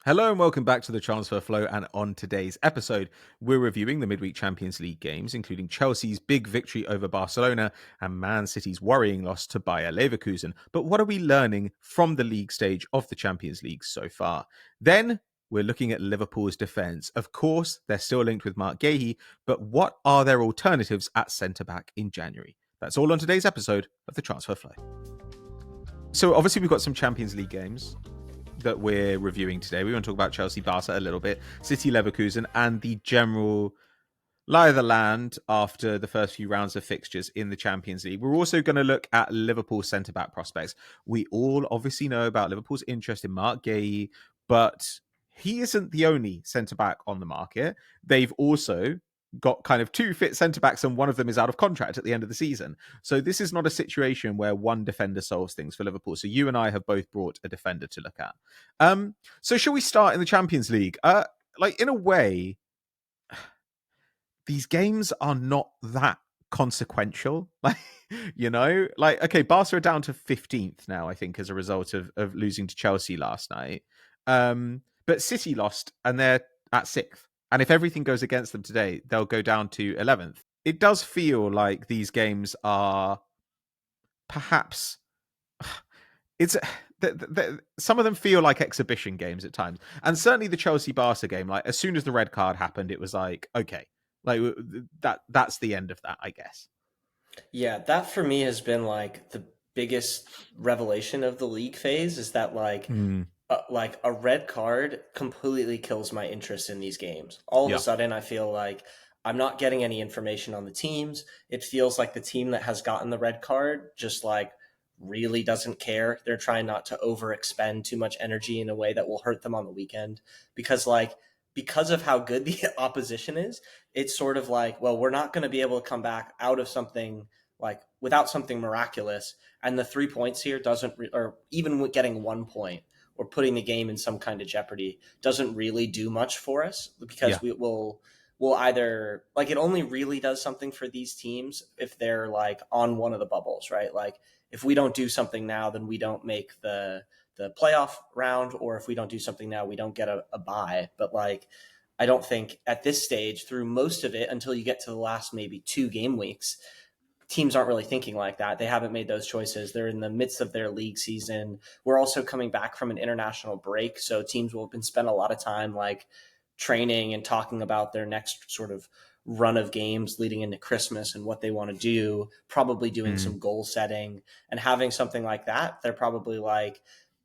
Hello and welcome back to the Transfer Flow. And on today's episode, we're reviewing the midweek Champions League games, including Chelsea's big victory over Barcelona and Man City's worrying loss to Bayer Leverkusen. But what are we learning from the league stage of the Champions League so far? Then we're looking at Liverpool's defence. Of course, they're still linked with Marc Guehi, but what are their alternatives at centre-back in January? That's all on today's episode of the Transfer Flow. So obviously we've got some Champions League games that we're reviewing today. We want to talk about Chelsea, Barca a little bit, City, Leverkusen, and the general lie of the land after the first few rounds of fixtures in the Champions League. We're also going to look at Liverpool centre-back prospects. We all obviously know about Liverpool's interest in Marc Guehi, but he isn't the only centre-back on the market. They've also got kind of two fit centre-backs and one of them is out of contract at the end of the season. So this is not a situation where one defender solves things for Liverpool. So you and I have both brought a defender to look at. So shall we start in the Champions League? In a way, these games are not that consequential. Okay, Barca are down to 15th now, I think, as a result of losing to Chelsea last night. But City lost and they're at 6th. And if everything goes against them today, they'll go down to 11th. It does feel like these games are perhaps... some of them feel like exhibition games at times. And certainly the Chelsea-Barca game, like as soon as the red card happened, it was like, okay, like that's the end of that, I guess. Yeah, that for me has been like the biggest revelation of the league phase is that like a red card completely kills my interest in these games. All of a sudden, I feel like I'm not getting any information on the teams. It feels like the team that has gotten the red card just like really doesn't care. They're trying not to overexpend too much energy in a way that will hurt them on the weekend because of how good the opposition is, it's sort of like, well, we're not going to be able to come back out of something like without something miraculous. And the 3 points here or even with getting 1 point, or putting the game in some kind of jeopardy doesn't really do much for us because we'll either like it only really does something for these teams if they're like on one of the bubbles, right? Like if we don't do something now, then we don't make the playoff round, or if we don't do something now, we don't get a bye. But like, I don't think at this stage through most of it until you get to the last maybe 2 game weeks, teams aren't really thinking like that. They haven't made those choices. They're in the midst of their league season. We're also coming back from an international break. So teams will have been spent a lot of time like training and talking about their next sort of run of games leading into Christmas and what they want to do, probably doing some goal setting and having something like that. They're probably like,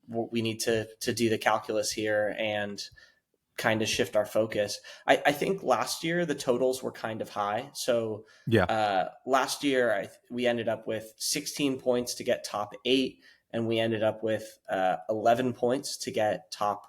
we need to do the calculus here and kind of shift our focus. I think last year the totals were kind of high. So last year we ended up with 16 points to get top 8, and we ended up with 11 points to get top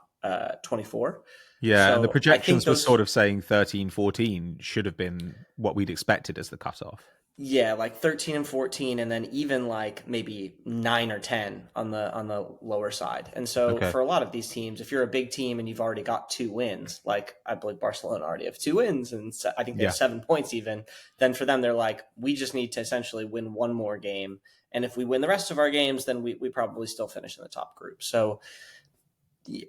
24. Yeah, so and the projections were sort of saying 13, 14 should have been what we'd expected as the cutoff. Yeah, like 13 and 14, and then even like maybe 9 or 10 on the lower side. And so for a lot of these teams, if you're a big team and you've already got 2 wins, like I believe Barcelona already have 2 wins, and I think they have 7 points even, then for them, they're like, we just need to essentially win 1 more game. And if we win the rest of our games, then we probably still finish in the top group. So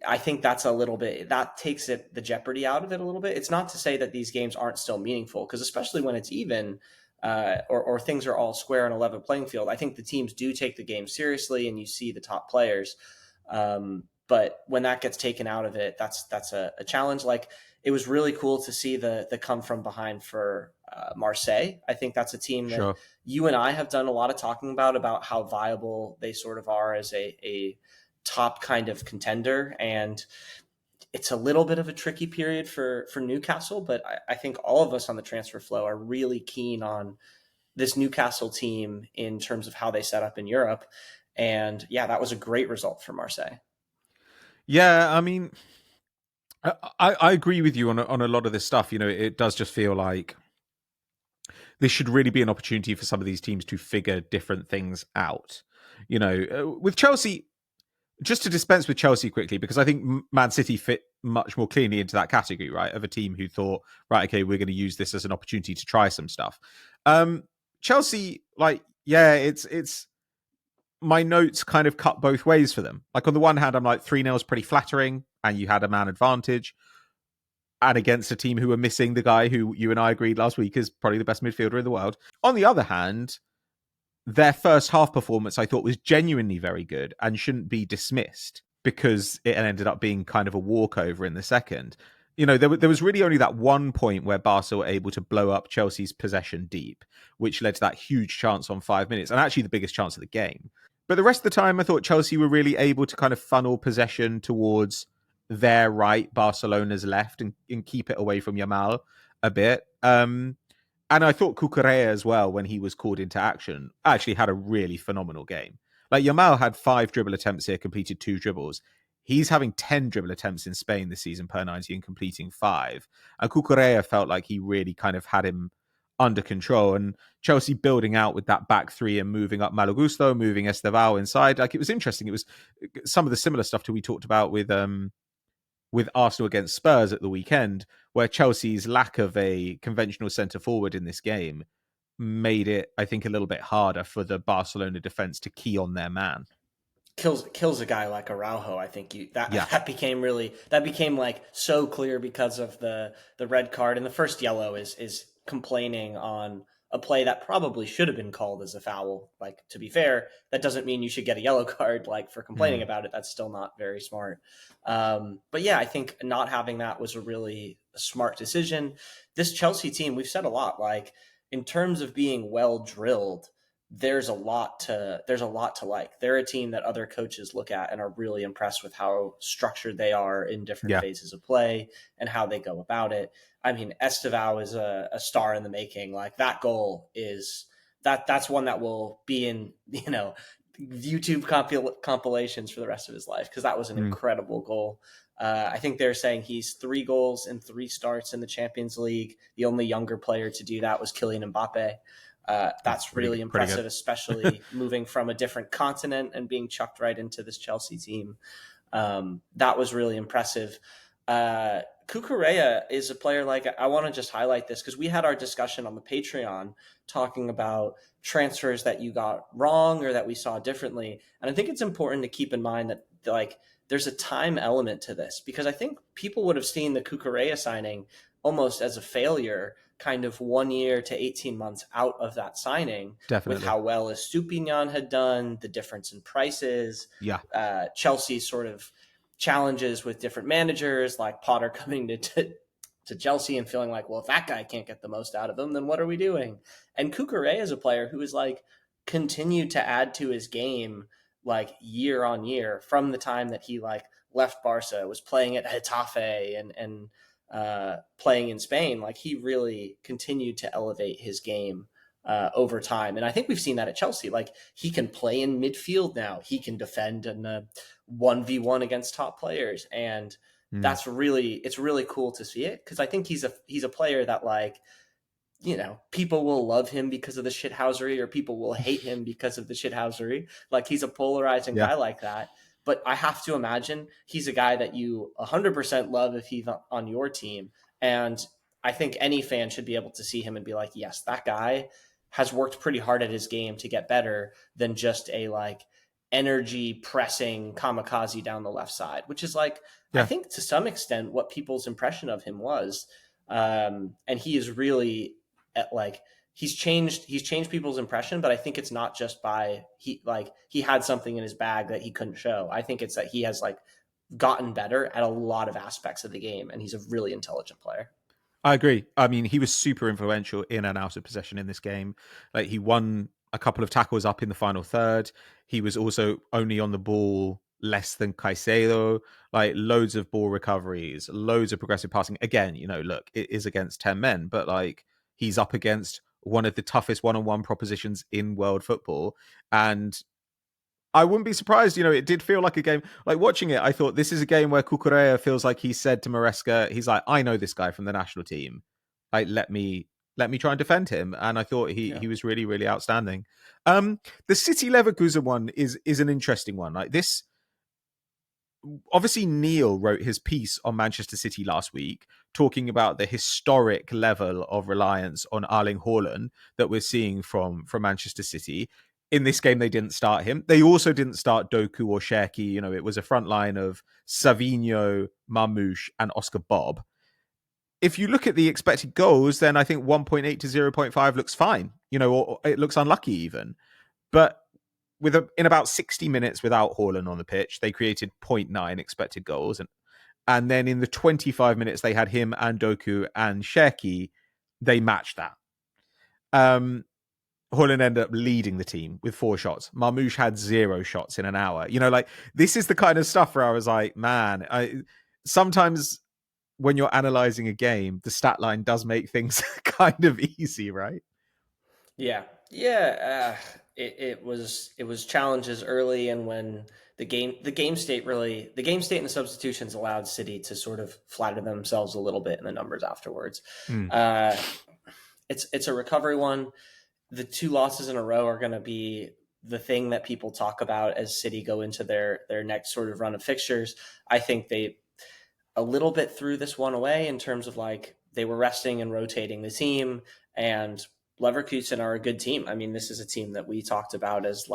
I think that's a little bit, that takes the jeopardy out of it a little bit. It's not to say that these games aren't still meaningful, because especially when it's even, or things are all square and a level playing field, I think the teams do take the game seriously and you see the top players. But when that gets taken out of it, that's a challenge. Like it was really cool to see the come from behind for Marseille. I think that's a team that you and I have done a lot of talking about how viable they sort of are as a top kind of contender. And it's a little bit of a tricky period for Newcastle, but I think all of us on the transfer flow are really keen on this Newcastle team in terms of how they set up in Europe. And yeah, that was a great result for Marseille. Yeah, I mean, I agree with you on a lot of this stuff. You know, it does just feel like this should really be an opportunity for some of these teams to figure different things out. You know, with Chelsea, just to dispense with Chelsea quickly, because I think Man City fit much more cleanly into that category, right? Of a team who thought, right, okay, we're going to use this as an opportunity to try some stuff. Chelsea, like, yeah, it's my notes kind of cut both ways for them. Like on the one hand, I'm like 3-0 is pretty flattering. and you had a man advantage, and against a team who were missing the guy who you and I agreed last week is probably the best midfielder in the world. On the other hand, their first half performance I thought was genuinely very good and shouldn't be dismissed because it ended up being kind of a walkover in the second. There was really only that one point where Barca were able to blow up Chelsea's possession deep, which led to that huge chance on 5 minutes, and actually the biggest chance of the game. But the rest of the time, I thought Chelsea were really able to kind of funnel possession towards their right, Barcelona's left, and keep it away from Yamal a bit. And I thought Cucurella as well, when he was called into action, actually had a really phenomenal game. Like, Yamal had 5 dribble attempts here, completed 2 dribbles. He's having 10 dribble attempts in Spain this season per 90 and completing 5. And Cucurella felt like he really kind of had him under control. And Chelsea building out with that back 3 and moving up Malo Gusto, moving Estevao inside. Like, it was interesting. It was some of the similar stuff to we talked about with Arsenal against Spurs at the weekend, where Chelsea's lack of a conventional centre forward in this game made it, I think, a little bit harder for the Barcelona defence to key on their man. Kills a guy like Araujo. I think that became like so clear because of the red card, and the first yellow is complaining on a play that probably should have been called as a foul. Like, to be fair, that doesn't mean you should get a yellow card, like, for complaining about it. That's still not very smart. But yeah, I think not having that was a really smart decision. This Chelsea team, we've said a lot, like, in terms of being well drilled, there's a lot to like. They're a team that other coaches look at and are really impressed with how structured they are in different phases of play and how they go about it. I mean, Estevao is a star in the making. Like, that goal is that's one that will be in, YouTube compilations for the rest of his life, because that was an incredible goal. I think they're saying he's 3 goals and 3 starts in the Champions League. The only younger player to do that was Kylian Mbappe. That's really impressive, especially moving from a different continent and being chucked right into this Chelsea team. That was really impressive. Cucurella is a player, like, I want to just highlight this because we had our discussion on the Patreon talking about transfers that you got wrong or that we saw differently. And I think it's important to keep in mind that, like, there's a time element to this, because I think people would have seen the Cucurella signing almost as a failure, kind of 1 year to 18 months out of that signing. Definitely. With how well Estupinian had done, the difference in prices, Chelsea's sort of challenges with different managers, like Potter coming to Chelsea and feeling like, well, if that guy can't get the most out of him, then what are we doing? And Cucurella is a player who is, like, continued to add to his game, like, year on year, from the time that he, like, left Barca, was playing at Getafe and playing in Spain. Like, he really continued to elevate his game over time. And I think we've seen that at Chelsea. Like, he can play in midfield now. He can defend in a 1v1 against top players. And it's really cool to see it, because I think he's a player that, like, people will love him because of the shithousery, or people will hate him because of the shithousery. Like, he's a polarizing guy like that. But I have to imagine he's a guy that you 100% love if he's on your team. And I think any fan should be able to see him and be like, yes, that guy has worked pretty hard at his game to get better than just a, like, energy pressing kamikaze down the left side, which is, like, I think to some extent what people's impression of him was. And he is really, like, he's changed people's impression, but I think it's not just by he had something in his bag that he couldn't show. I think it's that he has, like, gotten better at a lot of aspects of the game, and he's a really intelligent player. I agree. I mean, he was super influential in and out of possession in this game. Like, he won a couple of tackles up in the final third. He was also only on the ball less than Caicedo. Like, loads of ball recoveries, loads of progressive passing. Again, look, it is against 10 men, but, like, he's up against one of the toughest one-on-one propositions in world football. And I wouldn't be surprised, it did feel like a game. Like, watching it, I thought this is a game where Cucurella feels like he said to Maresca, he's like, I know this guy from the national team. Like, let me try and defend him. And I thought he was really, really outstanding. The City Leverkusen one is an interesting one. Like, this, obviously Neil wrote his piece on Manchester City last week, talking about the historic level of reliance on Erling Haaland that we're seeing from Manchester City. In this game, they didn't start him. They also didn't start Doku or Cherki. It was a front line of Savinho, Marmoush, and Oscar Bob. If you look at the expected goals, then I think 1.8 to 0.5 looks fine. Or it looks unlucky even. But in about 60 minutes without Haaland on the pitch, they created 0.9 expected goals. And then in the 25 minutes they had him and Doku and Cherki, they matched that. Haaland ended up leading the team with 4 shots. Marmoush had 0 shots in an hour. This is the kind of stuff where I was like, man, sometimes when you're analyzing a game, the stat line does make things kind of easy, right? Yeah. It was challenges early, and when the game state and the substitutions allowed City to sort of flatter themselves a little bit in the numbers afterwards. It's a recovery one. The 2 losses in a row are going to be the thing that people talk about as City go into their next sort of run of fixtures. I think they a little bit threw this one away in terms of they were resting and rotating the team, and Leverkusen are a good team. I mean, this is a team that we talked about as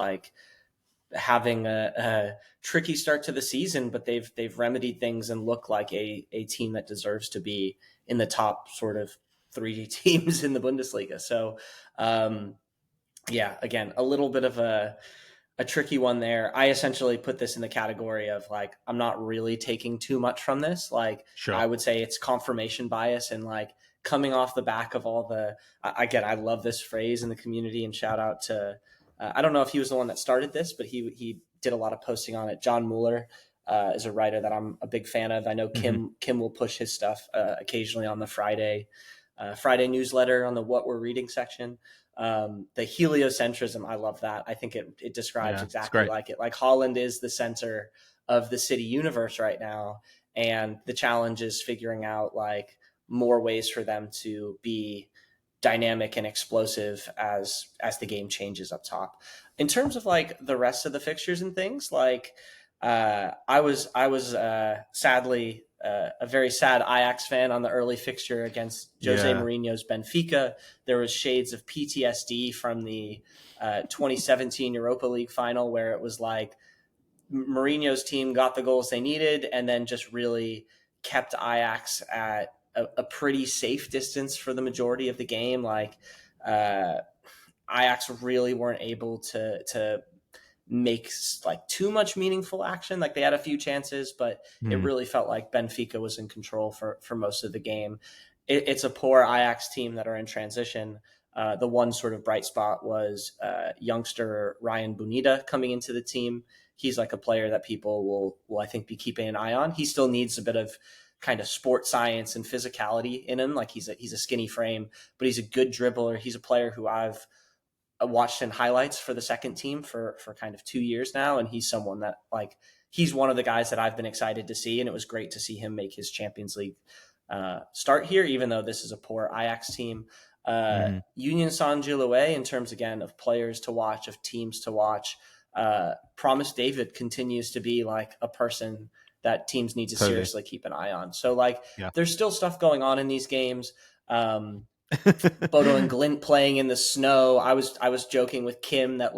having a tricky start to the season, but they've remedied things and look like a team that deserves to be in the top sort of 3 teams in the Bundesliga. So, again, a little bit of a tricky one there. I essentially put this in the category of I'm not really taking too much from this. Sure. I would say it's confirmation bias, and coming off the back of all the, I love this phrase in the community, and shout out to, I don't know if he was the one that started this, but he did a lot of posting on it. John Mueller is a writer that I'm a big fan of. I know Kim will push his stuff occasionally on the Friday newsletter on the What We're Reading section. The heliocentrism, I love that. I think it describes exactly like it. Haaland is the center of the City universe right now, and the challenge is figuring out more ways for them to be dynamic and explosive as the game changes up top. In terms of the rest of the fixtures and things, I was sadly a very sad Ajax fan on the early fixture against Jose Mourinho's Benfica. There was shades of PTSD from the 2017 Europa League final, where it was Mourinho's team got the goals they needed and then just really kept Ajax at a pretty safe distance for the majority of the game. Ajax really weren't able to make too much meaningful action. They had a few chances, but it really felt like Benfica was in control for most of the game. It's a poor Ajax team that are in transition. The one sort of bright spot was youngster Rayane Bounida coming into the team. He's a player that people will I think be keeping an eye on. He still needs a bit of kind of sport science and physicality in him. He's a skinny frame, but he's a good dribbler. He's a player who I've watched in highlights for the second team for kind of 2 years now. And he's someone that he's one of the guys that I've been excited to see. And it was great to see him make his Champions League start here, even though this is a poor Ajax team. Union Saint-Gilloise, in terms, again, of players to watch, of teams to watch, Promise David continues to be a person that teams need to seriously keep an eye on. So there's still stuff going on in these games. Bodo and Glint playing in the snow. I was joking with Kim that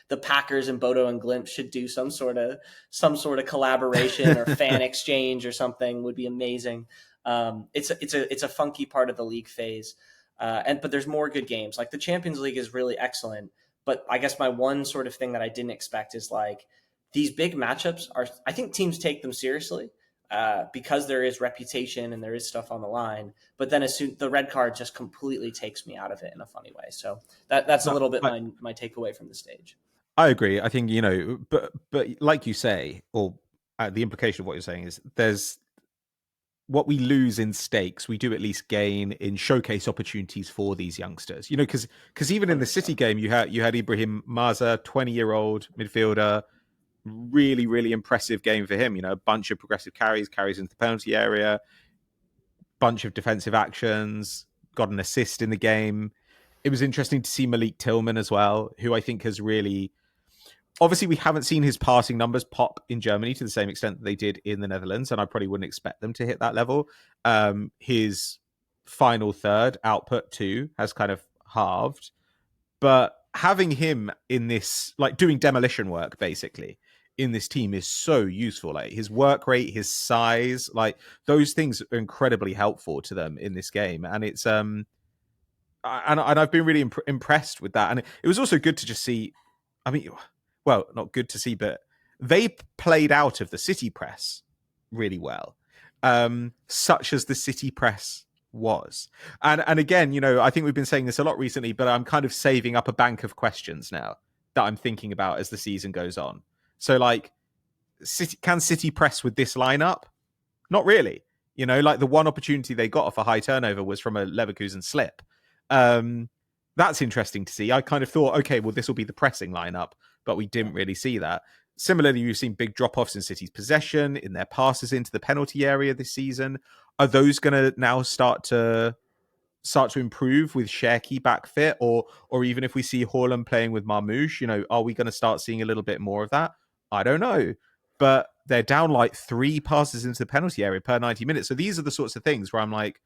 the Packers and Bodo and Glint should do some sort of collaboration or fan exchange or something. Would be amazing. It's a funky part of the league phase. But there's more good games. The Champions League is really excellent. But I guess my one sort of thing that I didn't expect is these big matchups I think teams take them seriously. Because there is reputation and there is stuff on the line, but then as soon the red card just completely takes me out of it in a funny way. So that's a little bit my takeaway from the stage. I agree. I think, but like you say, or the implication of what you're saying is there's what we lose in stakes, we do at least gain in showcase opportunities for these youngsters. Because even in the City game, you had Ibrahim Maza, 20-year-old midfielder. Really, really impressive game for him. A bunch of progressive carries into the penalty area, bunch of defensive actions, got an assist in the game. It was interesting to see Malik Tillman as well, who I think has really... Obviously, we haven't seen his passing numbers pop in Germany to the same extent that they did in the Netherlands, and I probably wouldn't expect them to hit that level. His final third, output 2, has kind of halved, but having him in this, like doing demolition work basically in this team is so useful. Like his work rate, his size, like those things are incredibly helpful to them in this game. And it's and I've been really impressed with that. And it was also good to just see. I mean, well, not good to see, but they played out of the City press really well, such as the City press was. And again, I think we've been saying this a lot recently, but I'm kind of saving up a bank of questions now that I'm thinking about as the season goes on. So, like, can City press with this lineup? Not really. Like the one opportunity they got off a high turnover was from a Leverkusen slip. That's interesting to see. I kind of thought, okay, well, this will be the pressing lineup, but we didn't really see that. Similarly, we've seen big drop-offs in City's possession, in their passes into the penalty area this season. Are those going to now start to improve with Cherki back fit, or even if we see Haaland playing with Marmoush, are we going to start seeing a little bit more of that? I don't know. But they're down like 3 passes into the penalty area per 90 minutes. So these are the sorts of things where I'm like,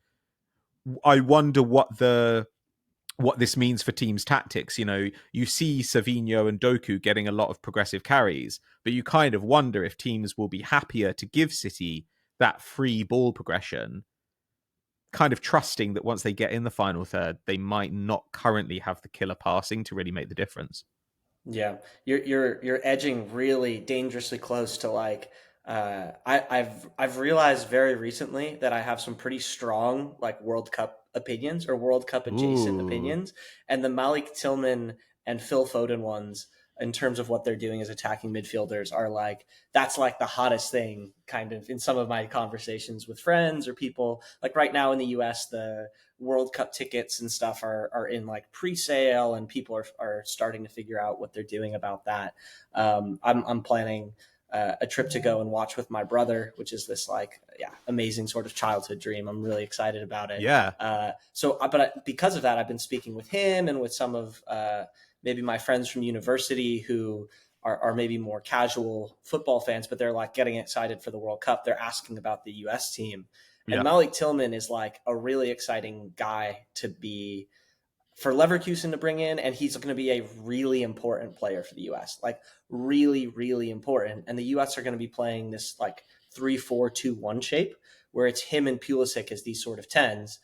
I wonder what this means for teams' tactics. You see Savinho and Doku getting a lot of progressive carries, but you kind of wonder if teams will be happier to give City that free ball progression, kind of trusting that once they get in the final third, they might not currently have the killer passing to really make the difference. Yeah, you're edging really dangerously close to like I've realized very recently that I have some pretty strong like World Cup opinions or World Cup adjacent opinions, and the Malik Tillman and Phil Foden ones in terms of what they're doing as attacking midfielders are like that's like the hottest thing kind of in some of my conversations with friends or people. Like right now in the US, the World Cup tickets and stuff are in like pre-sale, and people are starting to figure out what they're doing about that. I'm planning a trip to go and watch with my brother, which is this like amazing sort of childhood dream. I'm really excited about it. Yeah. But because of that, I've been speaking with him and with some of maybe my friends from university who are maybe more casual football fans, but they're like getting excited for the World Cup. They're asking about the US team. And Malik Tillman is like a really exciting guy to be for Leverkusen to bring in, and he's going to be a really important player for the US, like really, really important. And the US are going to be playing this like 3-4-2-1 shape where it's him and Pulisic as these sort of tens.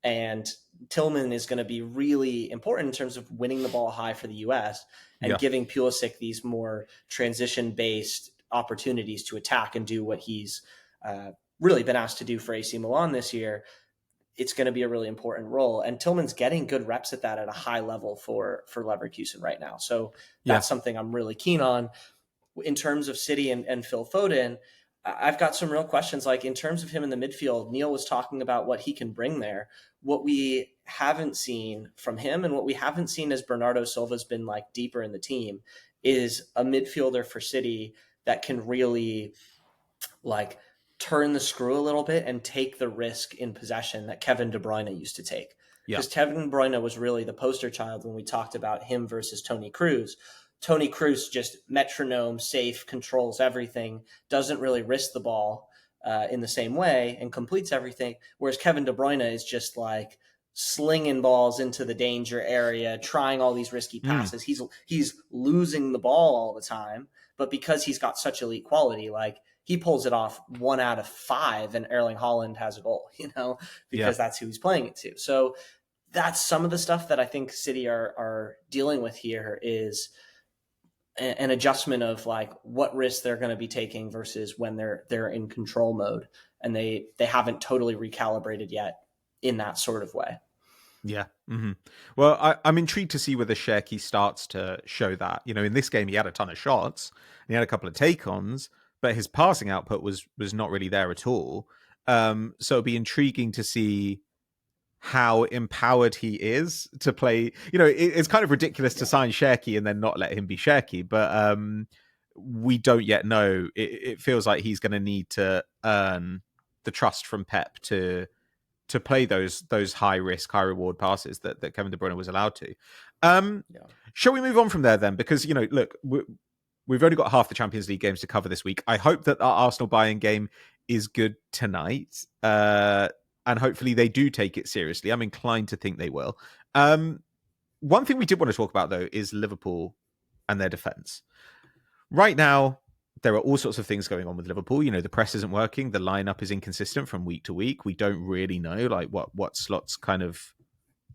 And Tillman is going to be really important in terms of winning the ball high for the US and giving Pulisic these more transition-based opportunities to attack and do what he's really been asked to do for AC Milan this year. It's going to be a really important role. And Tillman's getting good reps at that at a high level for Leverkusen right now. So that's something I'm really keen on. In terms of City and Phil Foden, I've got some real questions. Like in terms of him in the midfield, Neil was talking about what he can bring there. What we haven't seen from him and what we haven't seen as Bernardo Silva's been like deeper in the team is a midfielder for City that can really like turn the screw a little bit and take the risk in possession that Kevin De Bruyne used to take. Because Kevin De Bruyne was really the poster child when we talked about him versus Toni Kroos. Toni Kroos just metronome, safe, controls everything, doesn't really risk the ball in the same way and completes everything. Whereas Kevin De Bruyne is just like slinging balls into the danger area, trying all these risky passes. He's losing the ball all the time, but because he's got such elite quality, like he pulls it off 1 out of 5 and Erling Haaland has a goal, because that's who he's playing it to. So that's some of the stuff that I think City are dealing with here is an adjustment of like what risks they're going to be taking versus when they're in control mode, and they haven't totally recalibrated yet in that sort of way. Yeah. Mm-hmm. Well, I'm intrigued to see whether Cherki starts to show that. In this game, he had a ton of shots, and he had a couple of take-ons, but his passing output was not really there at all. So it'll be intriguing to see how empowered he is to play. It's kind of ridiculous to sign Cherki and then not let him be Cherki, but we don't yet know. It feels like he's going to need to earn the trust from Pep to play those high risk, high reward passes that Kevin De Bruyne was allowed to. Shall we move on from there then? Because, look, we've only got half the Champions League games to cover this week. I hope that our Arsenal Bayern game is good tonight. And hopefully they do take it seriously. I'm inclined to think they will. one thing we did want to talk about, though, is Liverpool and their defence. Right now, there are all sorts of things going on with Liverpool. You know, the press isn't working. The lineup is inconsistent from week to week. We don't really know like what Slot's kind of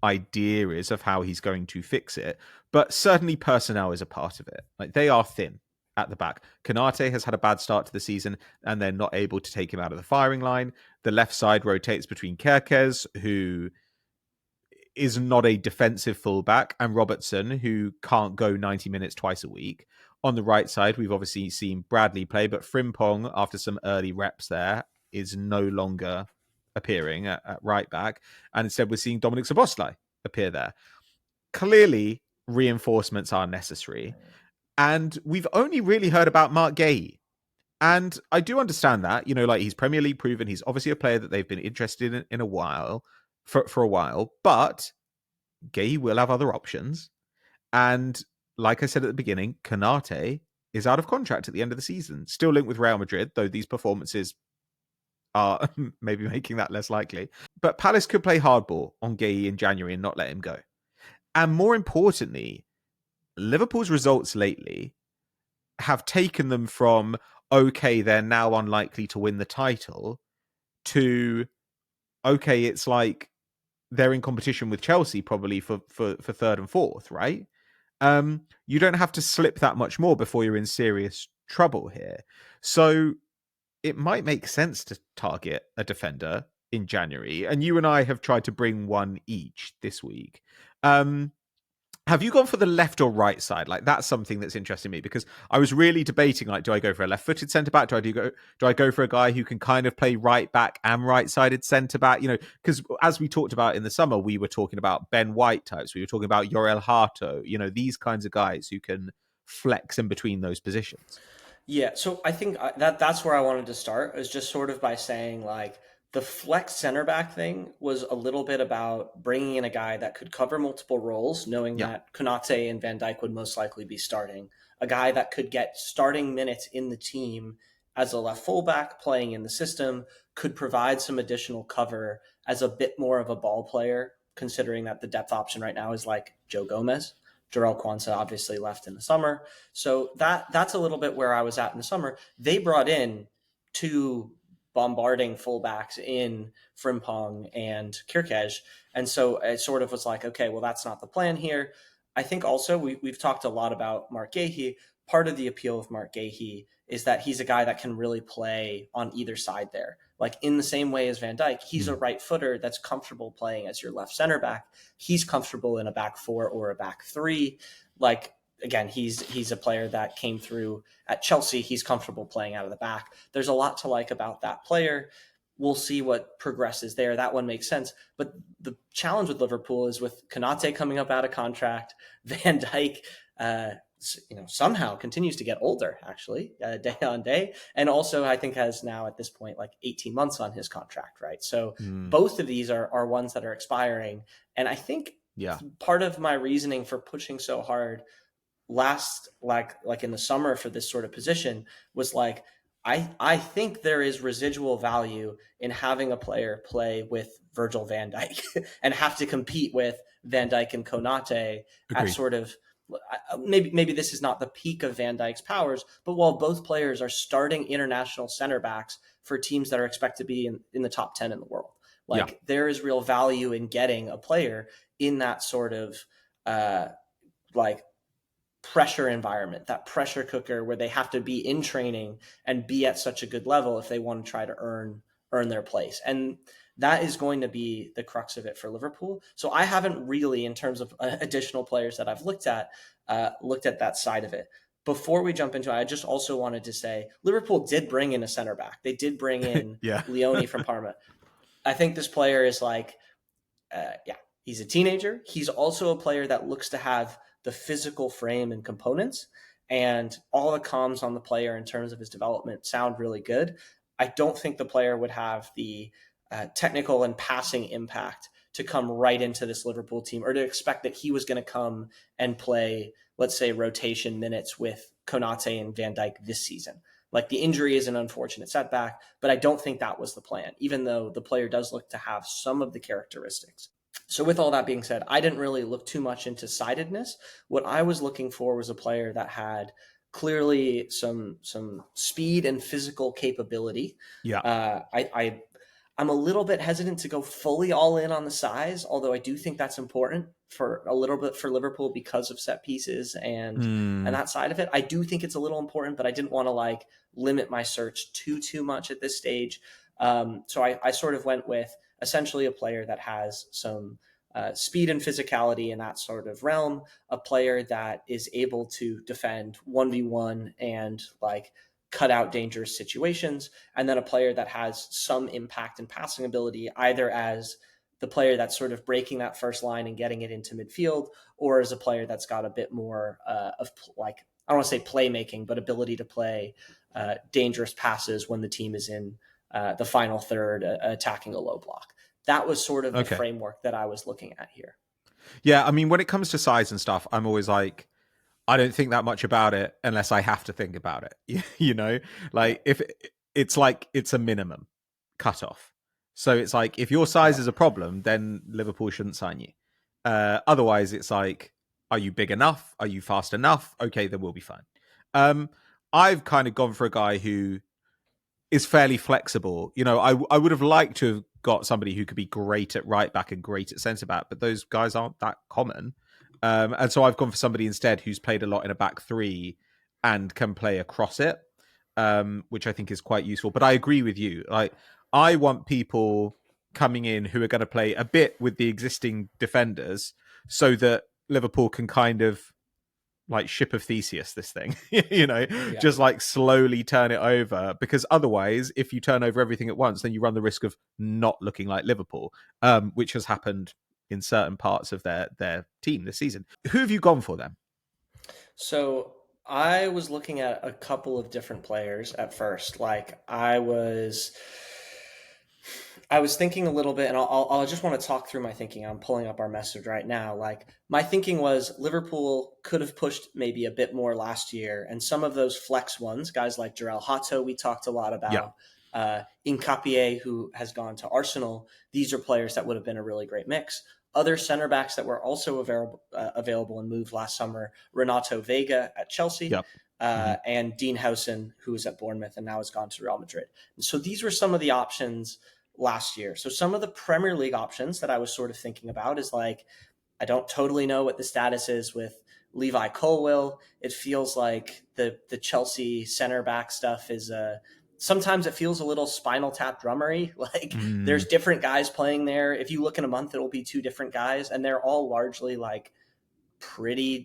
idea is of how he's going to fix it. But certainly personnel is a part of it. Like, they are thin at the back. Konaté has had a bad start to the season, and they're not able to take him out of the firing line. The left side rotates between Cherki, who is not a defensive fullback, and Robertson, who can't go 90 minutes twice a week. On the right side, we've obviously seen Bradley play, but Frimpong, after some early reps there, is no longer appearing at right back. And instead, we're seeing Dominic Szoboszlai appear there. Clearly, reinforcements are necessary. And we've only really heard about Marc Guehi. And I do understand that, you know, like, he's Premier League proven. He's obviously a player that they've been interested in a while, for a while. But Guehi will have other options. And like I said at the beginning, Konaté is out of contract at the end of the season. Still linked with Real Madrid, though these performances are maybe making that less likely. But Palace could play hardball on Guehi in January and not let him go. And more importantly, Liverpool's results lately have taken them from, okay, they're now unlikely to win the title, to, okay, it's like they're in competition with Chelsea probably for third and fourth, right? You don't have to slip that much more before you're in serious trouble here. So it might make sense to target a defender in January. And you and I have tried to bring one each this week. Have you gone for the left or right side? Like, that's something that's interesting me, because I was really debating, like, do I go for a left-footed centre-back? Do I go for a guy who can kind of play right back and right-sided centre-back? You know, because as we talked about in the summer, we were talking about Ben White types. We were talking about Yorel Hato, you know, these kinds of guys who can flex in between those positions. Yeah, so I think that's where I wanted to start, is just sort of by saying, like, the flex center back thing was a little bit about bringing in a guy that could cover multiple roles, knowing Yeah. that Konaté and Van Dijk would most likely be starting. A guy that could get starting minutes in the team as a left fullback playing in the system, could provide some additional cover as a bit more of a ball player, considering that the depth option right now is like Joe Gomez. Jarrell Quansah obviously left in the summer. So that's a little bit where I was at in the summer. They brought in two bombarding fullbacks in Frimpong and Cherki. And so it sort of was like, okay, well, that's not the plan here. I think also we've talked a lot about Marc Guehi. Part of the appeal of Marc Guehi is that he's a guy that can really play on either side there. Like, in the same way as Van Dijk, he's a right footer that's comfortable playing as your left center back. He's comfortable in a back four or a back three. Like, again, he's a player that came through at Chelsea. He's comfortable playing out of the back. There's a lot to like about that player. We'll see what progresses there. That one makes sense. But the challenge with Liverpool is, with Konaté coming up out of contract, Van Dijk, somehow continues to get older, actually, day on day. And also, I think, has now at this point like 18 months on his contract, right? So both of these are ones that are expiring. And I think part of my reasoning for pushing so hard last, like in the summer, for this sort of position was like, I think there is residual value in having a player play with Virgil van Dijk and have to compete with Van Dijk and Konaté at sort of, maybe this is not the peak of Van Dijk's powers, but while both players are starting international center backs for teams that are expected to be in the top 10 in the world, there is real value in getting a player in that sort of pressure environment, that pressure cooker where they have to be in training and be at such a good level if they want to try to earn their place. And that is going to be the crux of it for Liverpool. So I haven't really, in terms of additional players that I've looked at that side of it. Before we jump into it, I just also wanted to say Liverpool did bring in a center back. They did bring in Leono from Parma. I think this player is he's a teenager. He's also a player that looks to have the physical frame and components, and all the comms on the player in terms of his development sound really good. I don't think the player would have the technical and passing impact to come right into this Liverpool team, or to expect that he was going to come and play, let's say, rotation minutes with Konaté and Van Dijk this season. Like, the injury is an unfortunate setback, but I don't think that was the plan, even though the player does look to have some of the characteristics. So with all that being said, I didn't really look too much into sidedness. What I was looking for was a player that had clearly some speed and physical capability. Yeah. I'm a little bit hesitant to go fully all in on the size, although I do think that's important for a little bit for Liverpool because of set pieces and that side of it. I do think it's a little important, but I didn't want to like limit my search too much at this stage. So I sort of went with essentially a player that has some speed and physicality in that sort of realm, a player that is able to defend 1v1 and like cut out dangerous situations, and then a player that has some impact and passing ability, either as the player that's sort of breaking that first line and getting it into midfield, or as a player that's got a bit more of like, I don't want to say playmaking, but ability to play dangerous passes when the team is in the final third, attacking a low block. That was sort of the framework that I was looking at here. Yeah, I mean, when it comes to size and stuff, I'm always like, I don't think that much about it unless I have to think about it. You know, like if it's like it's a minimum cutoff. So it's like if your size is a problem, then Liverpool shouldn't sign you. Otherwise, it's like, are you big enough? Are you fast enough? Okay, then we'll be fine. I've kind of gone for a guy who is fairly flexible. You know, I would have liked to have got somebody who could be great at right back and great at centre back, but those guys aren't that common. And so I've gone for somebody instead who's played a lot in a back three and can play across it, which I think is quite useful. But I agree with you. Like, I want people coming in who are going to play a bit with the existing defenders so that Liverpool can kind of like ship of Theseus this thing, you know, just like slowly turn it over, because otherwise if you turn over everything at once, then you run the risk of not looking like Liverpool, which has happened in certain parts of their team this season. Who have you gone for then? So I was looking at a couple of different players at first. Like I was thinking a little bit, and I'll just want to talk through my thinking. I'm pulling up our message right now. Like my thinking was Liverpool could have pushed maybe a bit more last year, and some of those flex ones, guys like Jarell Hato, we talked a lot about. Nkapie, who has gone to Arsenal. These are players that would have been a really great mix. Other center backs that were also available and moved last summer: Renato Vega at Chelsea, and Dean Howson, who was at Bournemouth and now has gone to Real Madrid. And so these were some of the options last year. So some of the Premier League options that I was sort of thinking about is like, I don't totally know what the status is with Levi Colwill. It feels like the Chelsea center back stuff is sometimes it feels a little Spinal Tap drummery. Like there's different guys playing there. If you look in a month, it'll be two different guys, and they're all largely like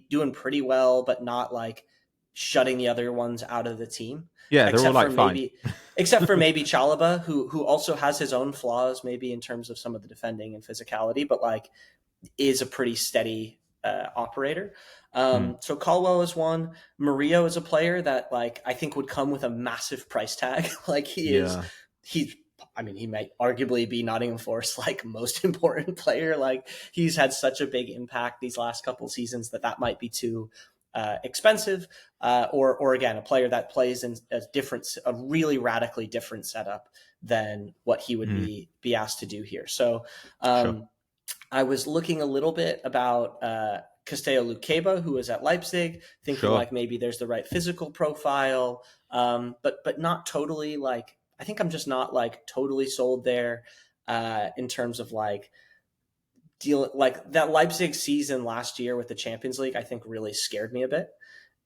doing pretty well, but not like shutting the other ones out of the team. Yeah, they're all like fine. Except for maybe Chalobah, who also has his own flaws, maybe in terms of some of the defending and physicality, but like is a pretty steady operator. So Colwell is one. Murillo is a player that like I think would come with a massive price tag. Like he might arguably be Nottingham Forest's like most important player. Like he's had such a big impact these last couple of seasons that might be too expensive, or again, a player that plays in a really radically different setup than what he would be asked to do here. So I was looking a little bit about Castello Luqueba, who is at Leipzig, thinking like maybe there's the right physical profile, but not totally. Like I think I'm just not like totally sold there in terms of like like that Leipzig season last year with the Champions League. I think really scared me a bit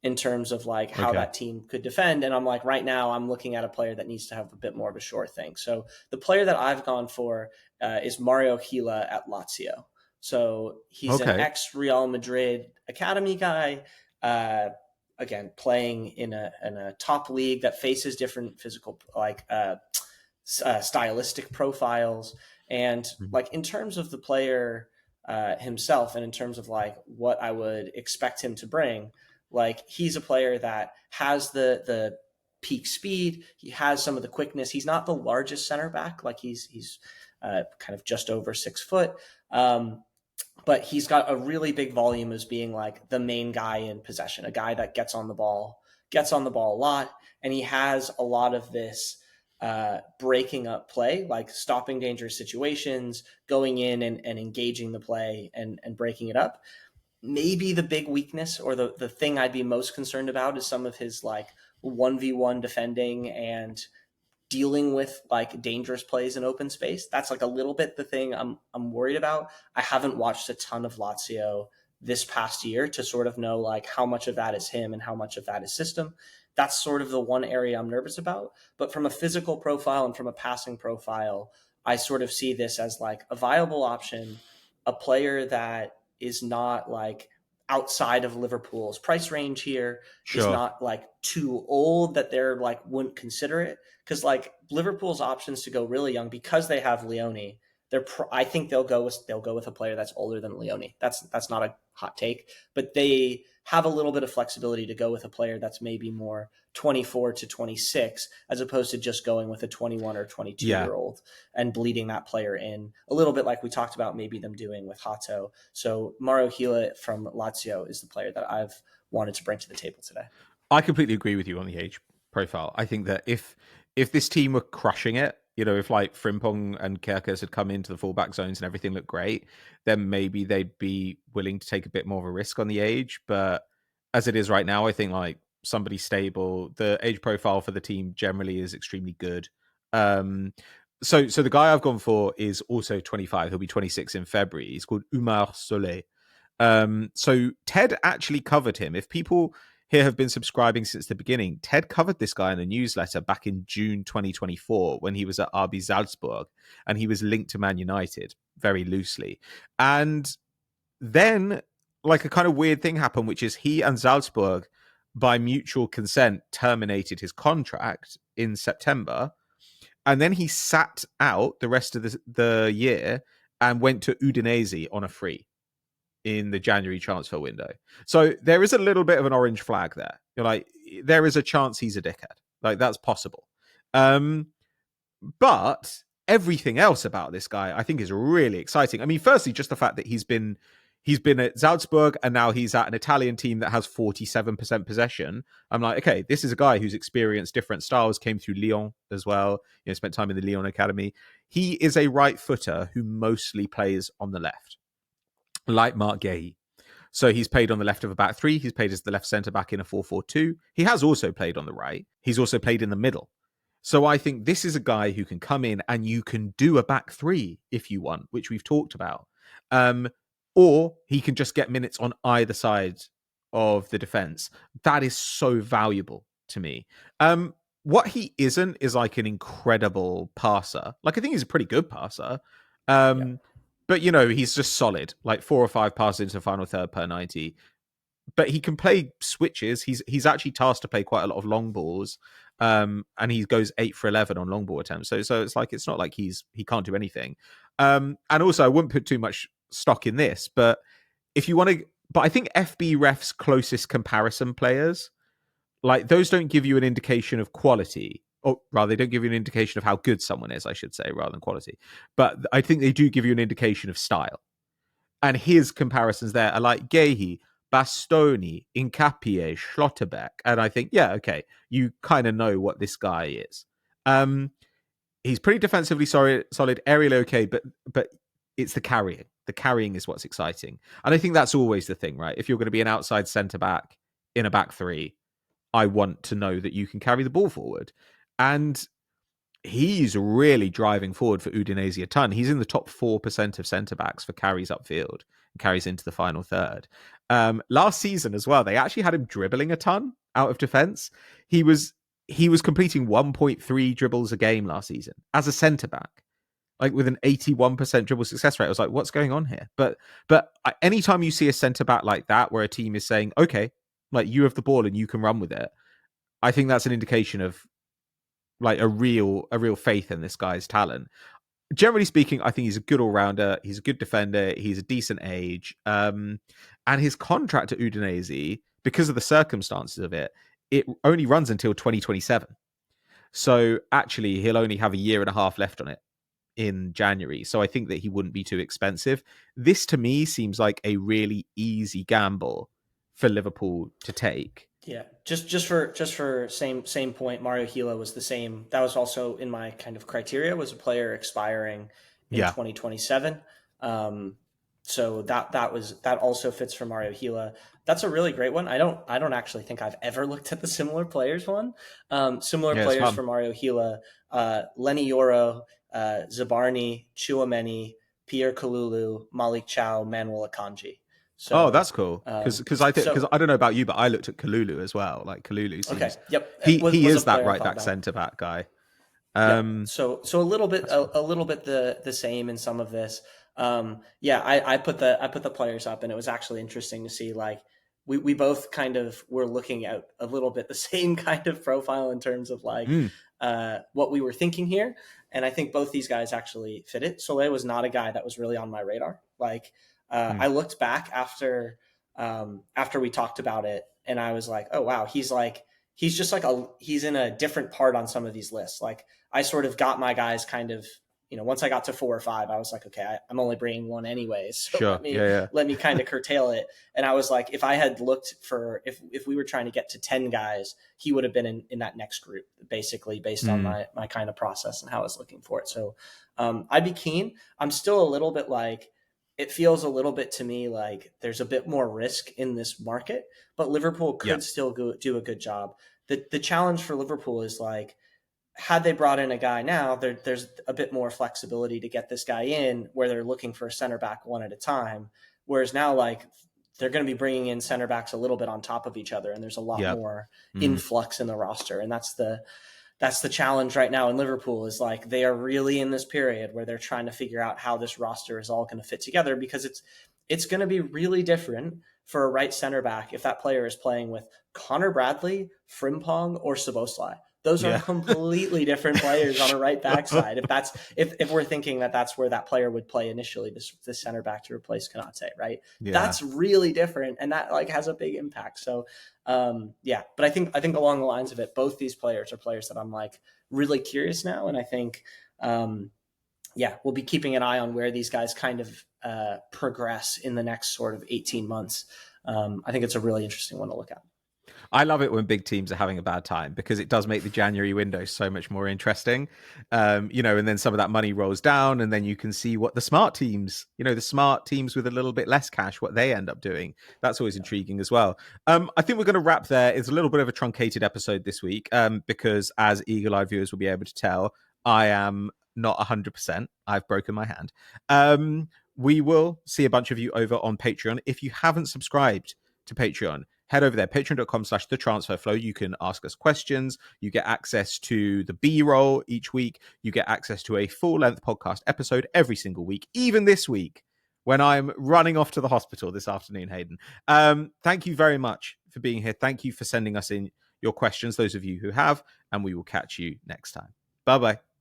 in terms of like how that team could defend. And I'm like, right now I'm looking at a player that needs to have a bit more of a sure thing. So the player that I've gone for is Mario Gila at Lazio. So he's an ex-Real Madrid academy guy, again, playing in a top league that faces different physical, like stylistic profiles. And like in terms of the player himself and in terms of like what I would expect him to bring, like he's a player that has the peak speed. He has some of the quickness. He's not the largest center back. Like he's kind of just over 6 foot. But he's got a really big volume as being like the main guy in possession, a guy that gets on the ball a lot. And he has a lot of this breaking up play, like stopping dangerous situations, going in and engaging the play and breaking it up. Maybe the big weakness or the thing I'd be most concerned about is some of his like 1v1 defending and dealing with like dangerous plays in open space. That's like a little bit the thing I'm worried about. I haven't watched a ton of Lazio this past year to sort of know like how much of that is him and how much of that is system. That's sort of the one area I'm nervous about. But from a physical profile and from a passing profile, I sort of see this as like a viable option, a player that is not like outside of Liverpool's price range here, is Sure. not like too old that they're like wouldn't consider it. Because like Liverpool's options to go really young because they have Leone, I think they'll go with a player that's older than Leone. That's not a hot take, but they have a little bit of flexibility to go with a player that's maybe more 24 to 26 as opposed to just going with a 21 or 22 year old and bleeding that player in a little bit like we talked about maybe them doing with Hato. So Mauro Gila from Lazio is the player that I've wanted to bring to the table today. I completely agree with you on the age profile. I think that if this team were crushing it, if like Frimpong and Kerkers had come into the fullback zones and everything looked great, then maybe they'd be willing to take a bit more of a risk on the age. But as it is right now, I think like somebody stable, the age profile for the team generally is extremely good. So the guy I've gone for is also 25. He'll be 26 in February. He's called Oumar Soleil. So Ted actually covered him. If people here have been subscribing since the beginning, Ted covered this guy in a newsletter back in June 2024 when he was at RB Salzburg, and he was linked to Man United very loosely. And then like a kind of weird thing happened, which is he and Salzburg by mutual consent terminated his contract in September. And then he sat out the rest of the year and went to Udinese on a free in the January transfer window. So there is a little bit of an orange flag there. You're like, there is a chance he's a dickhead. Like, that's possible. But everything else about this guy, I think, is really exciting. I mean, firstly, just the fact that he's been at Salzburg and now he's at an Italian team that has 47% possession. I'm like, okay, this is a guy who's experienced different styles, came through Lyon as well, spent time in the Lyon Academy. He is a right footer who mostly plays on the left, like Marc Guehi. So he's played on the left of a back three. He's played as the left centre back in a 4-4-2. He has also played on the right. He's also played in the middle. So I think this is a guy who can come in and you can do a back three if you want, which we've talked about. Or he can just get minutes on either side of the defence. That is so valuable to me. What he isn't is like an incredible passer. Like, I think he's a pretty good passer. But, he's just solid, like 4 or 5 passes into the final third per 90. But he can play switches. He's actually tasked to play quite a lot of long balls. And he goes 8 for 11 on long ball attempts. So it's like, it's not like he can't do anything. And also, I wouldn't put too much stock in this, but if you want to, but I think FBRef's closest comparison players, like, those don't give you an indication of quality. Or rather, they don't give you an indication of how good someone is, I should say, rather than quality. But I think they do give you an indication of style. And his comparisons there are like Guehi, Bastoni, Incapie, Schlotterbeck. And I think, yeah, okay, you kind of know what this guy is. He's pretty defensively solid, aerially okay, but it's the carrying. The carrying is what's exciting. And I think that's always the thing, right? If you're going to be an outside centre-back in a back three, I want to know that you can carry the ball forward. And he's really driving forward for Udinese a ton. He's in the top 4% of centre-backs for carries upfield and carries into the final third. Last season as well, they actually had him dribbling a ton out of defence. He was completing 1.3 dribbles a game last season as a centre-back, like with an 81% dribble success rate. I was like, what's going on here? But anytime you see a centre-back like that, where a team is saying, okay, like, you have the ball and you can run with it, I think that's an indication of like a real faith in this guy's talent. Generally speaking, I think he's a good all-rounder. He's a good defender. He's a decent age. And his contract at Udinese, because of the circumstances of it only runs until 2027. So actually, he'll only have a year and a half left on it in January. So I think that he wouldn't be too expensive. This, to me, seems like a really easy gamble for Liverpool to take. Yeah, just for same point. Mario Gila was the same. That was also in my kind of criteria, was a player expiring in Yeah. 2027. Um, so that also fits for Mario Gila. That's a really great one. I don't actually think I've ever looked at the similar players one. Similar Yeah, it's players fun. for Mario Gila: Lenny Yoro, Zabarni, Chouameni, Pierre Kalulu, Malik Chow, Manuel Akanji. Oh, So that's cool. um, Because I think, so because I don't know about you, but I looked at Kalulu as well. Like Kalulu Okay. seems, Yep. It he was a is that player I right thought back about. centre back guy. Yep. Um, So a little bit that's fun. a little bit the same in some of this. Yeah, I put the players up, and it was actually interesting to see, like, we both kind of were looking at a little bit the same kind of profile in terms of, like, Mm, what we were thinking here, and I think both these guys actually fit it. Soleil was not a guy that was really on my radar. Like, mm. I looked back after we talked about it, and I was like, oh wow, he's just like he's in a different part on some of these lists. Like, I sort of got my guys kind of, once I got to 4 or 5, I was like, okay, I'm only bringing one anyways, so Sure. let me Yeah, yeah. let me kind of curtail it. And I was like, if I had looked for, if we were trying to get to 10 guys, he would have been in that next group, basically, based on Mm, my kind of process and how I was looking for it. So I'd be keen. I'm still a little bit like, it feels a little bit to me like there's a bit more risk in this market, but Liverpool yeah. could still do a good job. The challenge for Liverpool is, like, had they brought in a guy now, there's a bit more flexibility to get this guy in, where they're looking for a center back one at a time. Whereas now, like, they're going to be bringing in center backs a little bit on top of each other, and there's a lot Yeah. more Mm, influx in the roster. And that's the challenge right now in Liverpool, is, like, they are really in this period where they're trying to figure out how this roster is all going to fit together, because it's going to be really different for a right center back if that player is playing with Connor Bradley, Frimpong, or Szoboszlai. Those are yeah. completely different players on a right back side. If we're thinking that that's where that player would play initially, this center back to replace Konaté, right? Yeah. That's really different, and that, like, has a big impact. So yeah, but I think along the lines of it, both these players are players that I'm, like, really curious now, and I think yeah, we'll be keeping an eye on where these guys kind of progress in the next sort of 18 months. I think it's a really interesting one to look at. I love it when big teams are having a bad time, because it does make the January window so much more interesting. And then some of that money rolls down, and then you can see what the smart teams, the smart teams with a little bit less cash, what they end up doing. That's always intriguing as well. I think we're going to wrap there. It's a little bit of a truncated episode this week, because, as eagle-eyed viewers will be able to tell, I am not 100%. I've broken my hand. We will see a bunch of you over on Patreon. If you haven't subscribed to Patreon, head over there, patreon.com/thetransferflow. You can ask us questions. You get access to the B-roll each week. You get access to a full-length podcast episode every single week, even this week, when I'm running off to the hospital this afternoon, Hayden. Thank you very much for being here. Thank you for sending us in your questions, those of you who have, and we will catch you next time. Bye-bye.